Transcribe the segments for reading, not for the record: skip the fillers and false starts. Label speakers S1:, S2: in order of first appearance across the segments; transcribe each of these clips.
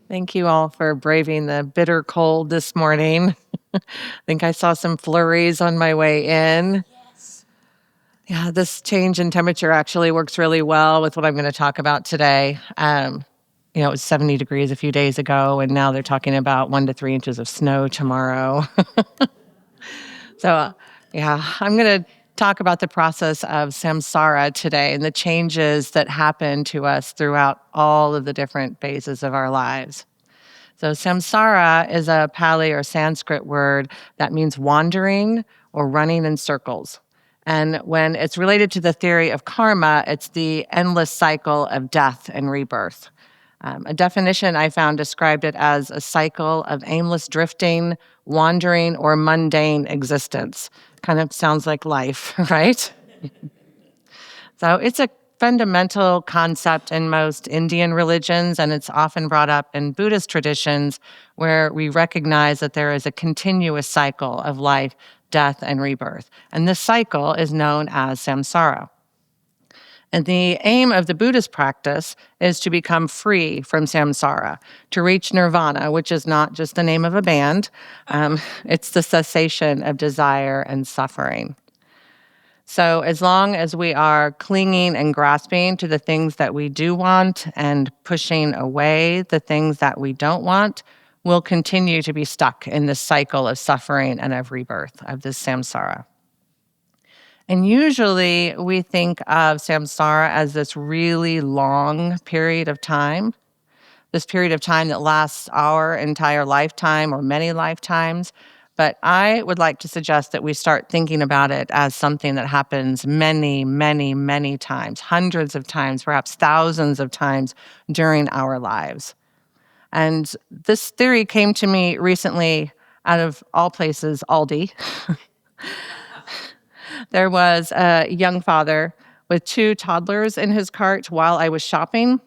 S1: Thank you all for braving the bitter cold this morning. I think I saw some flurries on my way in. Yeah, this change in temperature actually works really well with what I'm going to talk about today. It was 70 degrees a few days ago, and now they're talking about 1 to 3 inches of snow tomorrow. So, I'm going to talk about the process of samsara today and the changes that happen to us throughout all of the different phases of our lives. So, samsara is a Pali or Sanskrit word that means wandering or running in circles. And when it's related to the theory of karma, it's the endless cycle of death and rebirth. A definition I found described it as a cycle of aimless drifting, wandering, or mundane existence. Kind of sounds like life, right? So it's a fundamental concept in most Indian religions, and it's often brought up in Buddhist traditions where we recognize that there is a continuous cycle of life, death, and rebirth. And this cycle is known as samsara. And the aim of the Buddhist practice is to become free from samsara, to reach nirvana, which is not just the name of a band, it's the cessation of desire and suffering. So as long as we are clinging and grasping to the things that we do want and pushing away the things that we don't want, we'll continue to be stuck in this cycle of suffering and of rebirth, of this samsara. And usually we think of samsara as this really long period of time, this period of time that lasts our entire lifetime or many lifetimes. But I would like to suggest that we start thinking about it as something that happens many, many, many times, hundreds of times, perhaps thousands of times during our lives. And this theory came to me recently out of all places, Aldi. There was a young father with 2 toddlers in his cart while I was shopping.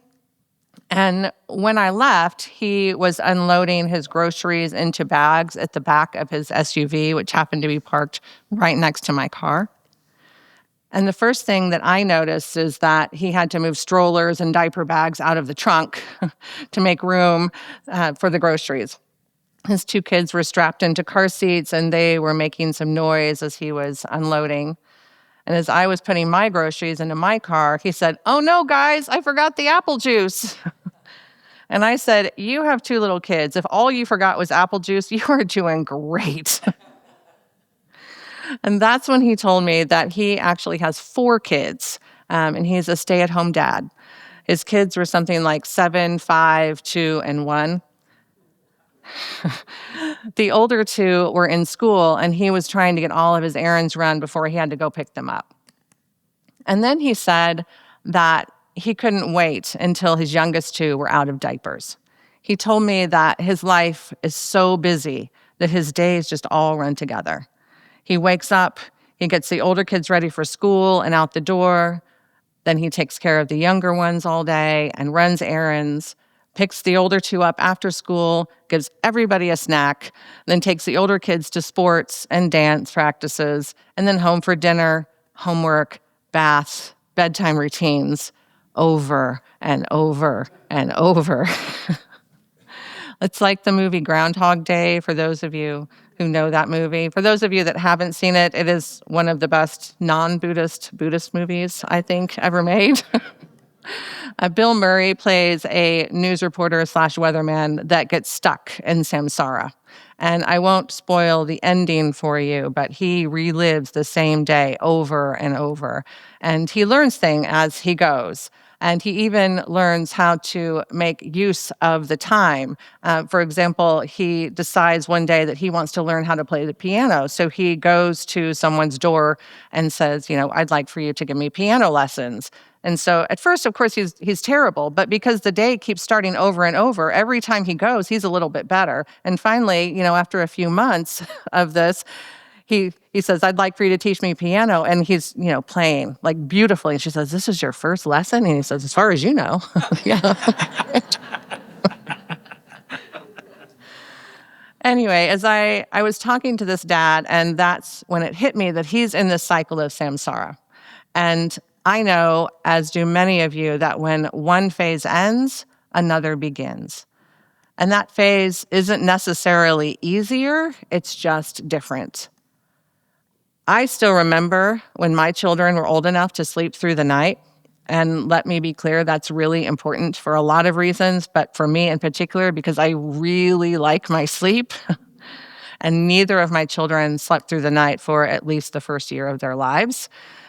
S1: And when I left, he was unloading his groceries into bags at the back of his SUV, which happened to be parked right next to my car. And the first thing that I noticed is that he had to move strollers and diaper bags out of the trunk to make room for the groceries. His 2 kids were strapped into car seats, and they were making some noise as he was unloading. And as I was putting my groceries into my car, he said, "Oh no, guys, I forgot the apple juice." And I said, "You have 2 little kids. If all you forgot was apple juice, you are doing great." And that's when he told me that he actually has 4 kids, and he's a stay-at-home dad. His kids were something like 7, 5, 2, and 1. The older 2 were in school, and he was trying to get all of his errands run before he had to go pick them up. And then he said that he couldn't wait until his youngest 2 were out of diapers. He told me that his life is so busy that his days just all run together. He wakes up, he gets the older kids ready for school and out the door. Then he takes care of the younger ones all day and runs errands, picks the older 2 up after school, gives everybody a snack, then takes the older kids to sports and dance practices, and then home for dinner, homework, baths, bedtime routines, over and over and over. It's like the movie Groundhog Day, for those of you who know that movie. For those of you that haven't seen it, it is one of the best Buddhist movies, I think, ever made. Bill Murray plays a news reporter / weatherman that gets stuck in samsara. And I won't spoil the ending for you, but he relives the same day over and over. And he learns things as he goes. And he even learns how to make use of the time. For example, he decides one day that he wants to learn how to play the piano. So he goes to someone's door and says, "I'd like for you to give me piano lessons." And so at first, of course, he's terrible, but because the day keeps starting over and over, every time he goes, he's a little bit better. And finally, after a few months of this, he says, "I'd like for you to teach me piano." And he's, playing like beautifully. And she says, "This is your first lesson?" And he says, "As far as you know." Yeah. Anyway, as I was talking to this dad, and that's when it hit me that he's in this cycle of samsara. And I know, as do many of you, that when one phase ends, another begins. And that phase isn't necessarily easier, it's just different. I still remember when my children were old enough to sleep through the night. And let me be clear, that's really important for a lot of reasons, but for me in particular, because I really like my sleep. And neither of my children slept through the night for at least the first year of their lives.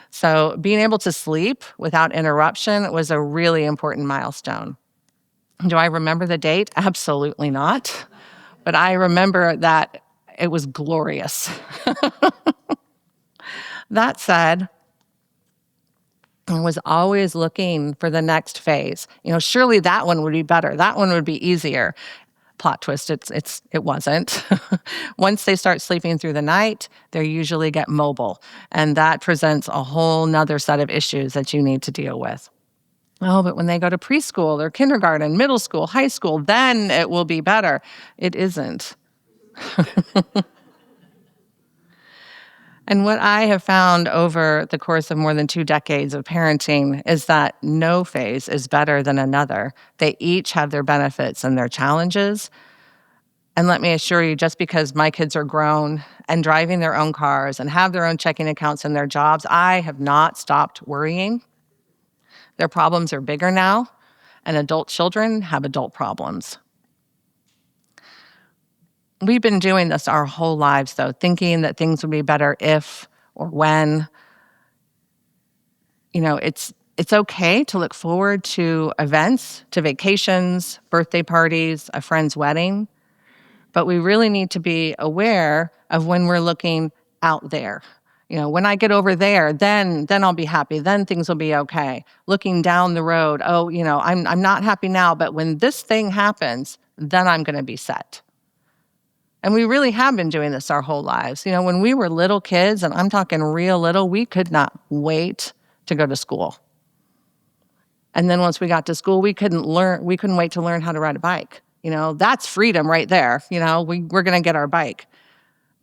S1: So being able to sleep without interruption was a really important milestone. Do I remember the date? Absolutely not. But I remember that it was glorious. That said, I was always looking for the next phase. Surely that one would be better. That one would be easier. Plot twist, it wasn't. Once they start sleeping through the night, they usually get mobile. And that presents a whole nother set of issues that you need to deal with. Oh, but when they go to preschool or kindergarten, middle school, high school, then it will be better. It isn't. And what I have found over the course of more than 2 decades of parenting is that no phase is better than another. They each have their benefits and their challenges. And let me assure you, just because my kids are grown and driving their own cars and have their own checking accounts and their jobs, I have not stopped worrying. Their problems are bigger now, and adult children have adult problems. We've been doing this our whole lives, though, thinking that things would be better if or when. It's okay to look forward to events, to vacations, birthday parties, a friend's wedding, but we really need to be aware of when we're looking out there. When I get over there, then I'll be happy. Then things will be okay. Looking down the road, I'm not happy now, but when this thing happens, then I'm going to be set. And we really have been doing this our whole lives. When we were little kids, and I'm talking real little, we could not wait to go to school. And then once we got to school, we couldn't wait to learn how to ride a bike. That's freedom right there. We're going to get our bike.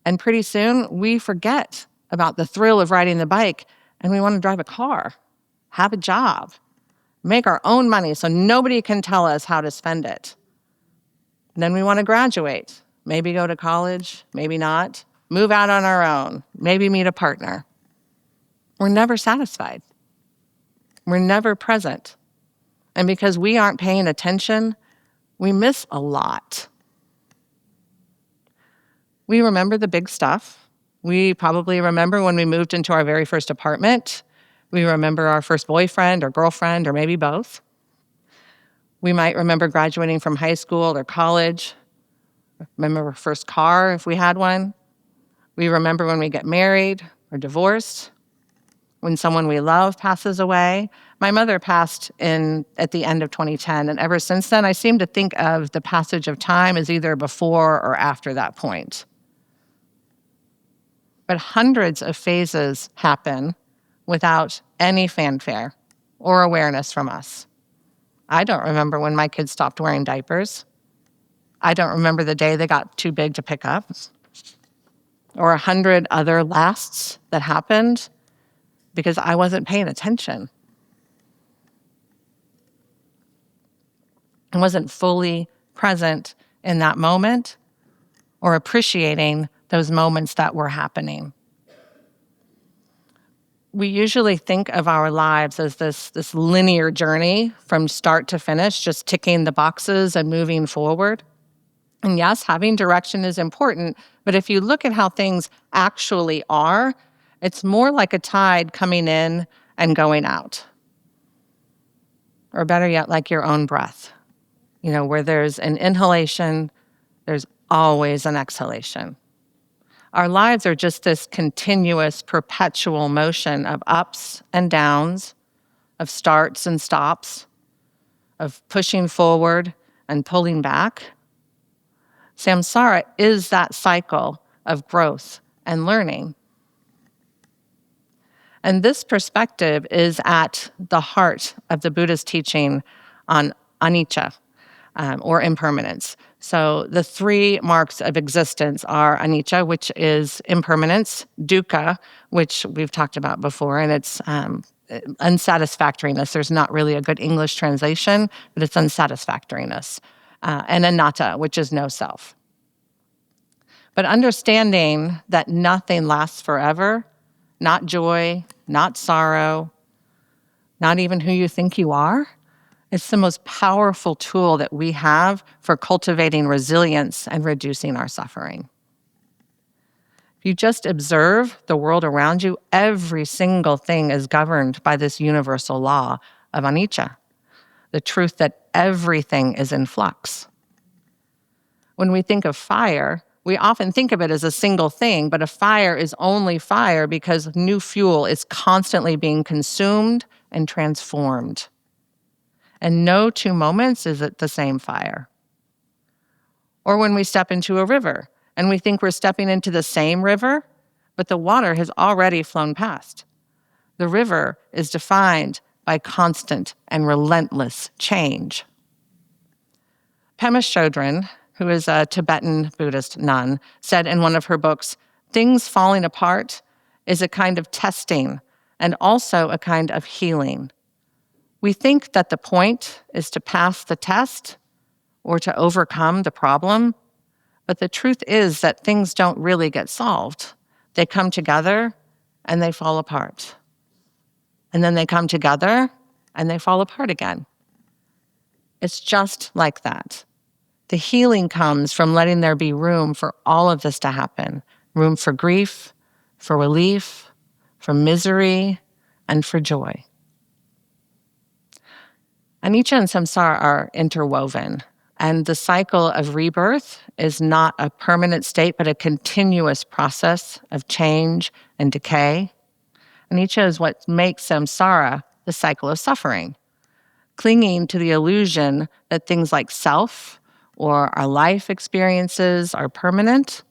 S1: And pretty soon we forget about the thrill of riding the bike, and we want to drive a car, have a job, make our own money so nobody can tell us how to spend it. And then we want to graduate. Maybe go to college, maybe not, move out on our own, maybe meet a partner. We're never satisfied. We're never present. And because we aren't paying attention, we miss a lot. We remember the big stuff. We probably remember when we moved into our very first apartment. We remember our first boyfriend or girlfriend, or maybe both. We might remember graduating from high school or college. Remember our first car, if we had one. We remember when we get married or divorced, when someone we love passes away. My mother passed at the end of 2010, and ever since then, I seem to think of the passage of time as either before or after that point. But hundreds of phases happen without any fanfare or awareness from us. I don't remember when my kids stopped wearing diapers. I don't remember the day they got too big to pick up, or 100 other lasts that happened because I wasn't paying attention. I wasn't fully present in that moment or appreciating those moments that were happening. We usually think of our lives as this linear journey from start to finish, just ticking the boxes and moving forward. And yes, having direction is important, but if you look at how things actually are, it's more like a tide coming in and going out. Or better yet, like your own breath. Where there's an inhalation, there's always an exhalation. Our lives are just this continuous, perpetual motion of ups and downs, of starts and stops, of pushing forward and pulling back. Samsara is that cycle of growth and learning. And this perspective is at the heart of the Buddha's teaching on anicca, or impermanence. So the 3 marks of existence are anicca, which is impermanence, dukkha, which we've talked about before, and it's unsatisfactoriness. There's not really a good English translation, but it's unsatisfactoriness. and anatta, which is no self. But understanding that nothing lasts forever, not joy, not sorrow, not even who you think you are, it's the most powerful tool that we have for cultivating resilience and reducing our suffering. If you just observe the world around you, every single thing is governed by this universal law of anicca, the truth that everything is in flux. When we think of fire, we often think of it as a single thing, but a fire is only fire because new fuel is constantly being consumed and transformed. And no two moments is it the same fire. Or when we step into a river and we think we're stepping into the same river, but the water has already flown past. The river is defined by constant and relentless change. Pema Chodron, who is a Tibetan Buddhist nun, said in one of her books, "Things falling apart is a kind of testing and also a kind of healing. We think that the point is to pass the test or to overcome the problem, but the truth is that things don't really get solved. They come together and they fall apart. And then they come together and they fall apart again. It's just like that. The healing comes from letting there be room for all of this to happen. Room for grief, for relief, for misery, and for joy." Anicca and samsara are interwoven, and the cycle of rebirth is not a permanent state, but a continuous process of change and decay. Anicca is what makes samsara the cycle of suffering. Clinging to the illusion that things like self or our life experiences are permanent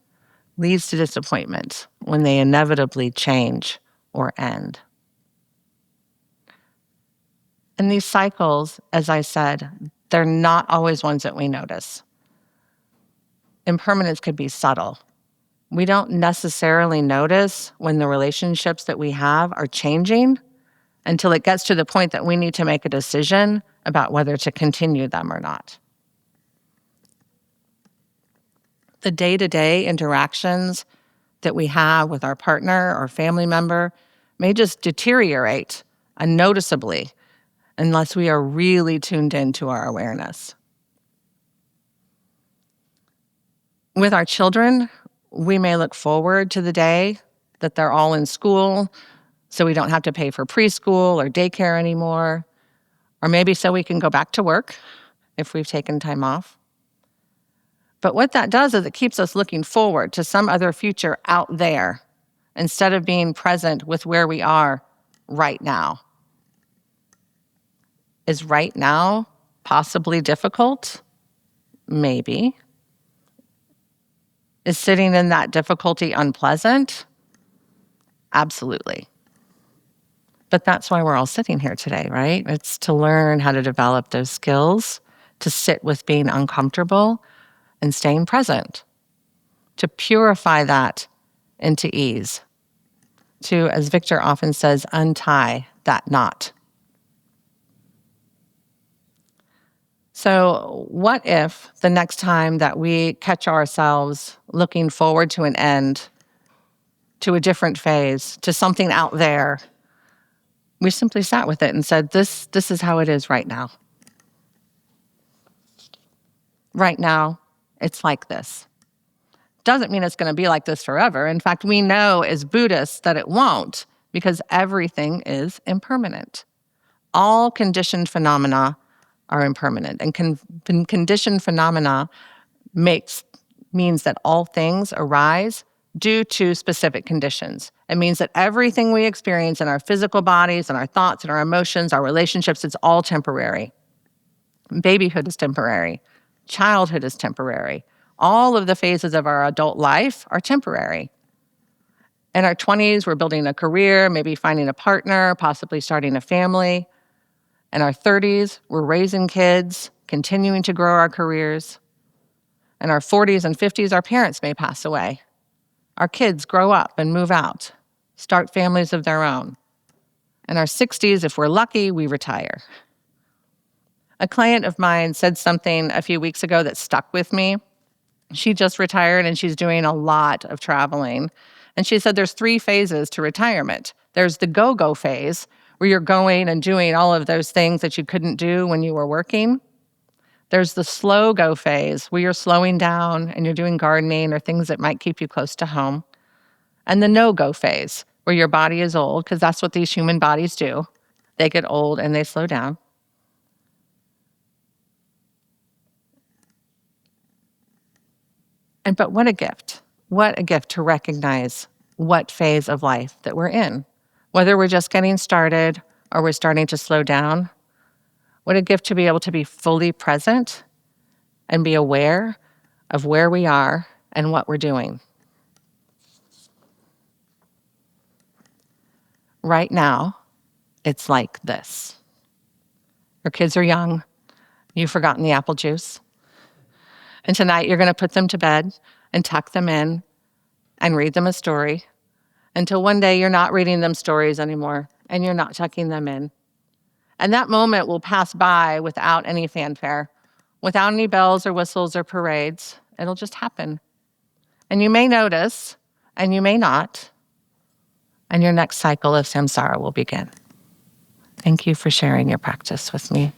S1: leads to disappointment when they inevitably change or end. And these cycles, as I said, they're not always ones that we notice. Impermanence could be subtle. We don't necessarily notice when the relationships that we have are changing until it gets to the point that we need to make a decision about whether to continue them or not. The day-to-day interactions that we have with our partner or family member may just deteriorate unnoticeably unless we are really tuned into our awareness. With our children, we may look forward to the day that they're all in school so we don't have to pay for preschool or daycare anymore, or maybe so we can go back to work if we've taken time off. But what that does is it keeps us looking forward to some other future out there instead of being present with where we are right now. Is right now possibly difficult? Maybe. Is sitting in that difficulty unpleasant? Absolutely. But that's why we're all sitting here today, right? It's to learn how to develop those skills, to sit with being uncomfortable and staying present, to purify that into ease, to, as Victor often says, untie that knot. So what if the next time that we catch ourselves looking forward to an end, to a different phase, to something out there, we simply sat with it and said, this is how it is right now. Right now, it's like this. Doesn't mean it's going to be like this forever. In fact, we know as Buddhists that it won't, because everything is impermanent. All conditioned phenomena are impermanent, and conditioned phenomena means that all things arise due to specific conditions. It means that everything we experience in our physical bodies and our thoughts and our emotions, our relationships, it's all temporary. Babyhood is temporary. Childhood is temporary. All of the phases of our adult life are temporary. In our 20s, we're building a career, maybe finding a partner, possibly starting a family. In our 30s, we're raising kids, continuing to grow our careers. In our 40s and 50s, our parents may pass away. Our kids grow up and move out, start families of their own. In our 60s, if we're lucky, we retire. A client of mine said something a few weeks ago that stuck with me. She just retired and she's doing a lot of traveling. And she said there's 3 phases to retirement. There's the go-go phase, where you're going and doing all of those things that you couldn't do when you were working. There's the slow go phase, where you're slowing down and you're doing gardening or things that might keep you close to home. And the no-go phase, where your body is old, because that's what these human bodies do. They get old and they slow down. But what a gift. What a gift to recognize what phase of life that we're in. Whether we're just getting started or we're starting to slow down, what a gift to be able to be fully present and be aware of where we are and what we're doing. Right now, it's like this. Your kids are young. You've forgotten the apple juice. And tonight you're going to put them to bed and tuck them in and read them a story until one day you're not reading them stories anymore and you're not tucking them in. And that moment will pass by without any fanfare, without any bells or whistles or parades. It'll just happen. And you may notice, and you may not, and your next cycle of samsara will begin. Thank you for sharing your practice with me.